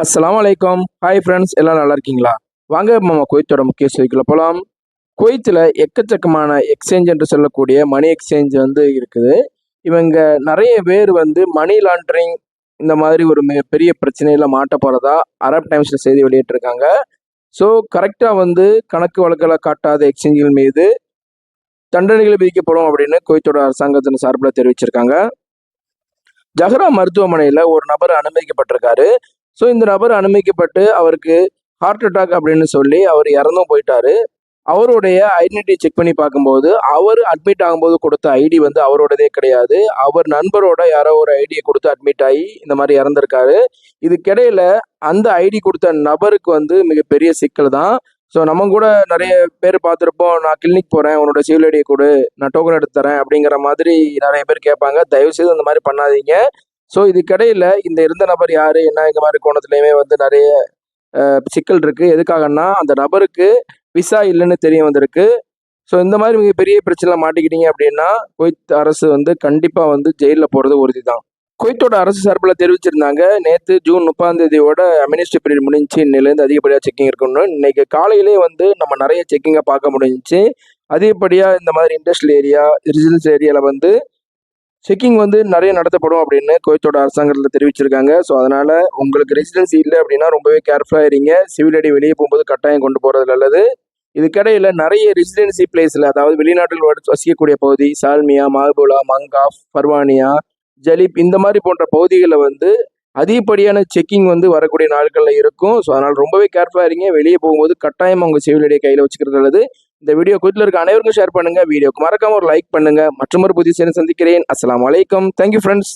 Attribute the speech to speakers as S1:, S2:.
S1: அஸ்ஸலாமு அலைக்கும். Hi friends, எல்லாம் நல்லா இருக்கீங்களா? வாங்க நம்ம குவைத்தோட முக்கிய செய்திக்குள்ள போலாம். குவைத்தில் எக்கச்சக்கமான எக்ஸ்சேஞ்ச் என்று சொல்லக்கூடிய மணி எக்ஸ்சேஞ்ச் இருக்குது. இவங்க நிறைய பேர் மணி லாண்டரிங் இந்த மாதிரி ஒரு மிகப்பெரிய பிரச்சனையில மாட்ட போறதா அரப் டைம்ஸ்ல செய்தி வெளியிட்டிருக்காங்க. ஸோ கரெக்டா கணக்கு வழக்குகளை காட்டாத எக்ஸ்சேஞ்சுகள் மீது தண்டனைகள் விதிக்கப்படும் அப்படின்னு குவைத்தோட அரசாங்கத்தின் சார்பில் தெரிவிச்சிருக்காங்க. ஜஹ்ரா மருத்துவமனையில் ஒரு நபர் அனுமதிக்கப்பட்டிருக்காரு. ஸோ இந்த நபர் அனுமதிக்கப்பட்டு அவருக்கு ஹார்ட் அட்டாக் அப்படின்னு சொல்லி அவர் இறந்தும் போயிட்டாரு. அவருடைய ஐடென்டிட்டி செக் பண்ணி பார்க்கும்போது அவர் அட்மிட் ஆகும்போது கொடுத்த ஐடி அவரோடதே கிடையாது. அவர் நண்பரோட யாரோ ஒரு ஐடியை கொடுத்து அட்மிட் ஆகி இந்த மாதிரி இறந்திருக்காரு. இதுக்கிடையில அந்த ஐடி கொடுத்த நபருக்கு மிகப்பெரிய சிக்கல் தான். ஸோ நம்ம கூட நிறைய பேர் பார்த்துருப்போம். நான் கிளினிக் போகிறேன், உன்னோட சிவில் ஐடியை கொடு, நான் டோக்கன் எடுத்து தரேன் அப்படிங்கிற மாதிரி நிறைய பேர் கேட்பாங்க. தயவுசெய்து அந்த மாதிரி பண்ணாதீங்க. ஸோ இதுக்கிடையில இந்த இருந்த நபர் யாரு என்ன இந்த மாதிரி கோணத்துலையுமே நிறைய சிக்கல் இருக்கு. எதுக்காகன்னா அந்த நபருக்கு விசா இல்லைன்னு தெரிய வந்திருக்கு. ஸோ இந்த மாதிரி மிகப்பெரிய பிரச்சனை மாட்டிக்கிட்டீங்க அப்படின்னா குவைத் அரசு கண்டிப்பா ஜெயிலில் போறது உறுதி தான். குவைத்தோட அரசு சார்பில் தெரிவிச்சிருந்தாங்க, நேற்று ஜூன் 30 அம்னிஸ்டி பீரியட் முடிஞ்சு இன்னிலேருந்து அதிகப்படியாக செக்கிங் இருக்குன்னு. இன்னைக்கு காலையிலே நம்ம நிறைய செக்கிங்கை பார்க்க முடிஞ்சிச்சு. அதிகப்படியாக இந்த மாதிரி இண்டஸ்ட்ரியல் ஏரியா, ரெசிடென்ஸ் ஏரியாவில் செக்கிங் நிறைய நடத்தப்படும் அப்படின்னு குவைத்தோட அரசாங்கத்தில் தெரிவிச்சிருக்காங்க. ஸோ அதனால உங்களுக்கு ரெசிடென்சி இல்லை அப்படின்னா ரொம்பவே கேர்ஃபுல்லாக இருங்க. சிவில் ஐடி வெளியே போகும்போது கட்டாயம் கொண்டு போகிறது நல்லது. இதுக்கிடையில நிறைய ரெசிடென்சி பிளேஸில், அதாவது வெளிநாட்டில் வசிக்கக்கூடிய பகுதி சால்மியா, மாகுலா, மங்காஃப், பர்வானியா, ஜலீப் இந்த மாதிரி போன்ற பகுதிகளில் அதிகப்படியான செக்கிங் வரக்கூடிய நாட்களில் இருக்கும். ஸோ அதனால் ரொம்பவே கேர்ஃபுல்லாக இருங்க. வெளியே போகும்போது கட்டாயம் உங்கள் சிவில் ஐடியை கையில் வச்சுக்கிறது நல்லது. இந்த வீடியோ குவைத்தில் இருக்க அனைவருக்கும் ஷேர் பண்ணுங்க. வீடியோக்கு மறக்காம ஒரு லைக் பண்ணுங்க. மற்றொரு புதிய செய்தி சந்திக்கிறேன். அஸ்ஸலாமு அலைக்கும். Thank you friends.